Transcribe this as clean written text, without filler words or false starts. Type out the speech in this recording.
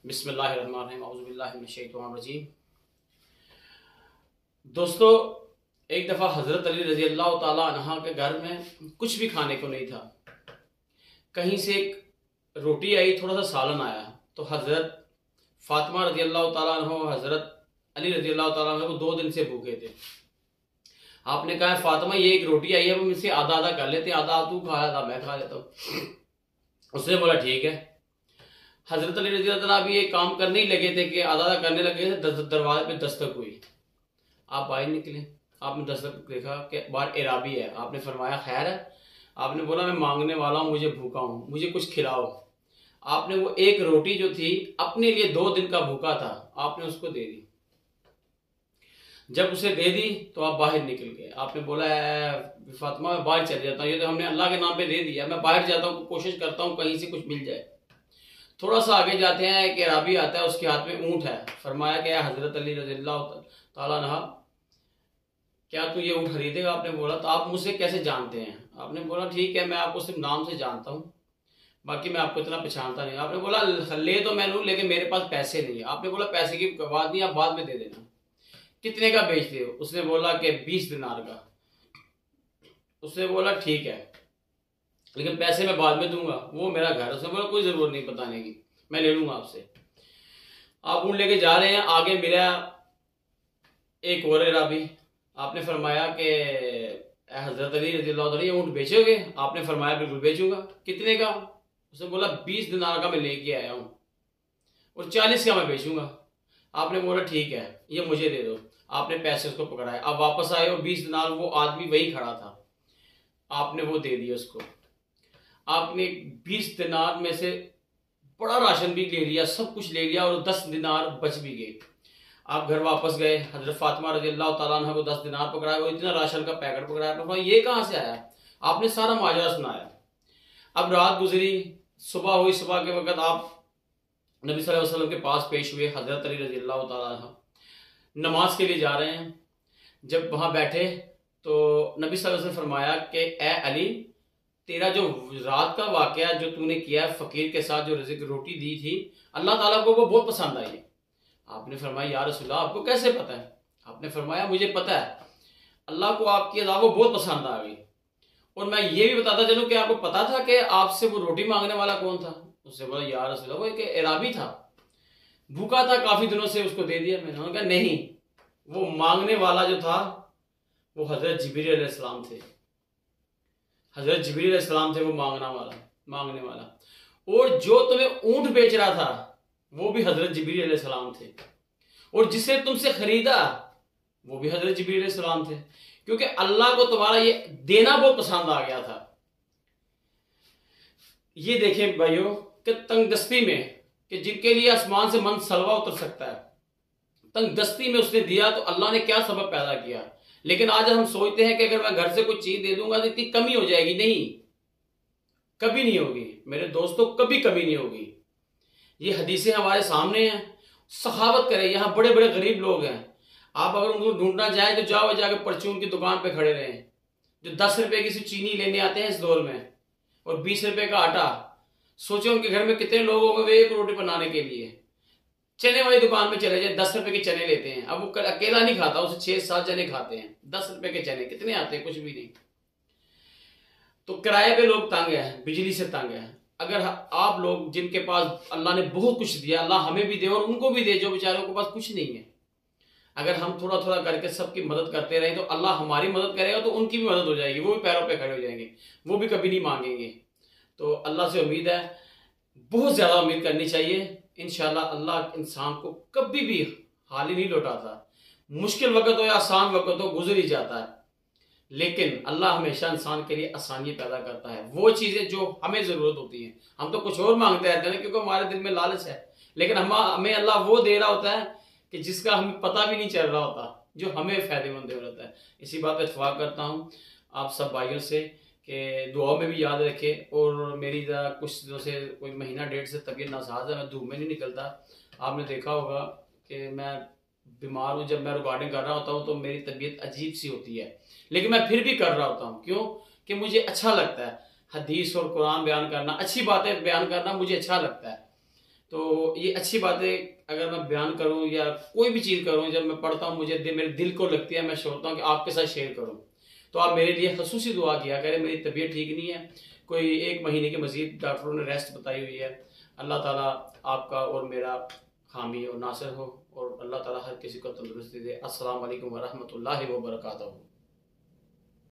बिस्मिल्लाहिर्रहमानिर्रहीम औज़ु बिल्लाहि मिनश शैतानिर रजीम। दोस्तों, एक दफ़ा हज़रत अली रज़ी अल्लाह ताला अन्हा के घर में कुछ भी खाने को नहीं था। कहीं से एक रोटी आई, थोड़ा सा सालन आया, तो हज़रत फ़ातिमा रज़ी अल्लाह ताला अन्हा और हज़रत अली रज़ी अल्लाह ताला अन्हा वो 2 दिन से भूखे थे। आपने कहा, फ़ातिमा ये एक रोटी आई है, हम इसे आधा आधा कर लेते हैं, आधा तू खा, आधा मैं खा लेता हूँ। उसने बोला ठीक है। हज़रत अली रज़ी अल्लाह भी एक काम करने ही लगे थे कि आधा आधा करने लगे थे, दरवाजे पे दस्तक हुई। आप बाहर निकले, आपने दस्तक देखा कि बाहर एराबी है। आपने फरमाया खैर है? आपने बोला मैं मांगने वाला हूँ, मुझे भूखा हूँ, मुझे कुछ खिलाओ। आपने वो एक रोटी जो थी, अपने लिए 2 दिन का भूखा था, आपने उसको दे दी। जब उसे दे दी तो आप बाहर निकल गए। आपने बोला फातिमा मैं बाहर चले जाता हूँ, ये तो हमने अल्लाह के नाम पे दे दिया, मैं बाहर जाता हूँ, कोशिश करता हूँ कहीं से कुछ मिल जाए। थोड़ा सा आगे जाते हैं, एक अराबी आता है, उसके हाथ में ऊँट है। फरमाया कि हज़रत अली रज़ियल्लाहु ताला अन्हा, क्या तू ये ऊँट खरीदेगा? आपने बोला तो आप मुझसे कैसे जानते हैं? आपने बोला ठीक है, मैं आपको सिर्फ नाम से जानता हूँ, बाकी मैं आपको इतना पहचानता नहीं। आपने बोला ले तो मैं लूँ, लेकिन मेरे पास पैसे नहीं है। आपने बोला पैसे की बात नहीं, आप बाद में दे देना। कितने का बेचते हो? उसने बोला कि 20 दिनार का। उसने बोला ठीक है, लेकिन पैसे मैं बाद में दूंगा, वो मेरा घर। उसने बोला कोई जरूरत नहीं बताने की, मैं ले लूंगा आपसे। आप ऊँट लेके जा रहे हैं, आगे मिला एक और अराबी। आपने फरमाया कि हजरत अली रज़ी अल्लाह तआला, ये ऊँट बेचोगे? आपने फरमाया बिल्कुल बेचूंगा। कितने का? उसने बोला 20 दिनार का मैं लेके आया हूँ और 40 का मैं बेचूंगा। आपने बोला ठीक है, ये मुझे दे दो। आपने पैसे उसको पकड़ाए, आप वापस आए और 20 दिनार वो आदमी वही खड़ा था, आपने वो दे दिया उसको। आपने 20 दिनार में से बड़ा राशन भी ले लिया, सब कुछ ले लिया, और 10 दिनार बच भी गए। आप घर वापस गए, हजरत फातिमा रज़ी अल्लाह ताला अन्हा को 10 दिनार पकड़ाया, वो इतना राशन का पैकेट पकड़ाया। ये कहाँ से आया? आपने सारा माजरा सुनाया। अब रात गुजरी, सुबह हुई, सुबह के वक्त आप नबी सल्लल्लाहु अलैहि वसल्लम के पास पेश हुए। हजरत अली रज़ी अल्लाह ताला अन्हा नमाज के लिए जा रहे हैं। जब वहां बैठे तो नबी सल्लल्लाहु अलैहि वसल्लम फरमाया कि ए अली, तेरा जो रात का वाकया जो तूने किया है, फकीर के साथ जो रिज़्क रोटी दी थी, अल्लाह ताला को वो बहुत पसंद आई है। आपने फरमाया या रसूलल्लाह, आपको कैसे पता है? आपने फरमाया मुझे पता है, अल्लाह को आपकी अज़ा वो बहुत पसंद आ गई। और मैं ये भी बताता चलूं कि आपको पता था कि आपसे वो रोटी मांगने वाला कौन था? उससे बोला या रसूलल्लाह, वो एक एराबी था, भूखा था काफी दिनों से, उसको दे दिया मैंने। उन्होंने कहा नहीं, वो मांगने वाला जो था वो हजरत जिब्रील अलैहिस्सलाम थे। हजरत जिब्रील अलैहिस्सलाम थे वो मांगने वाला। और जो तुम्हें ऊंट बेच रहा था वो भी हजरत जिब्रील अलैहिस्सलाम थे, और जिसे तुमसे खरीदा वो भी हजरत जिब्रील अलैहिस्सलाम थे, क्योंकि अल्लाह को तुम्हारा ये देना बहुत पसंद आ गया था। ये देखें भाइयों कि तंगदस्ती में, कि जिनके लिए आसमान से मन सलवा उतर सकता है, तंगदस्ती में उसने दिया तो अल्लाह ने क्या सबब पैदा किया। लेकिन आज हम सोचते हैं कि अगर मैं घर से कुछ चीज दे दूंगा तो इतनी कमी हो जाएगी। नहीं, कभी नहीं होगी मेरे दोस्तों, कभी कमी नहीं होगी। ये हदीसें हमारे सामने हैं। सखावत करें, यहाँ बड़े बड़े गरीब लोग हैं, आप अगर उनको ढूंढना चाहें तो जाओ जाकर परचून की दुकान पे खड़े रहें, जो 10 रुपए की चीनी लेने आते हैं इस दौर में, और 20 रुपए का आटा। सोचो उनके घर में कितने लोग होंगे वे एक रोटी बनाने के लिए। चने वाली दुकान में चले जाए, 10 रुपए के चने लेते हैं। अब वो अकेला नहीं खाता, उसे 6-7 जने खाते हैं। 10 रुपए के चने कितने आते हैं? कुछ भी नहीं। तो किराए पे लोग तंग है, बिजली से तंग है। अगर आप लोग जिनके पास अल्लाह ने बहुत कुछ दिया, अल्लाह हमें भी दे और उनको भी दे जो बेचारों के पास कुछ नहीं है, अगर हम थोड़ा थोड़ा करके सबकी मदद करते रहे तो अल्लाह हमारी मदद करेगा, तो उनकी भी मदद हो जाएगी, वो भी पैरों पे खड़े हो जाएंगे, वो भी कभी नहीं मांगेंगे। तो अल्लाह से उम्मीद है, बहुत ज्यादा उम्मीद करनी चाहिए। इंशाल्लाह अल्लाह इंसान को कभी भी हाल ही नहीं लौटाता। मुश्किल वक्त हो या आसान वक्त हो, गुजर ही जाता है, लेकिन अल्लाह हमेशा इंसान के लिए आसानी पैदा करता है। वो चीजें जो हमें जरूरत होती हैं, हम तो कुछ और मांगते रहते हैं ना, क्योंकि हमारे दिल में लालच है, लेकिन हमें अल्लाह वो दे रहा होता है कि जिसका हमें पता भी नहीं चल रहा होता, जो हमें फायदेमंद हो रहता है। इसी बात पर इत्तफाक करता हूँ आप सब भाइयों से कि दुआ में भी याद रखे। और मेरी कुछ दिनों से, कोई महीना 1.5 से तबीयत नासाज है, मैं धूप में नहीं निकलता। आपने देखा होगा कि मैं बीमार हूँ, जब मैं रिकॉर्डिंग कर रहा होता हूँ तो मेरी तबीयत अजीब सी होती है, लेकिन मैं फिर भी कर रहा होता हूँ। क्यों? कि मुझे अच्छा लगता है हदीस और कुरान बयान करना, अच्छी बातें बयान करना मुझे अच्छा लगता है। तो ये अच्छी बातें अगर मैं बयान करूं या कोई भी चीज़ करूं, जब मैं पढ़ता हूं मुझे मेरे दिल को लगती है, मैं सोचता हूं कि आपके साथ शेयर करूं। तो आप मेरे लिए खसूसी दुआ किया करें। मेरी तबीयत ठीक नहीं है, कोई 1 महीने की मजीद डॉक्टरों ने रेस्ट बताई हुई है। अल्लाह ताला आपका और मेरा हामी और नासिर हो, और अल्लाह ताला हर किसी को तंदुरुस्ती दे। अस्सलाम वालेकुम व रहमतुल्लाहि व बरकातहू।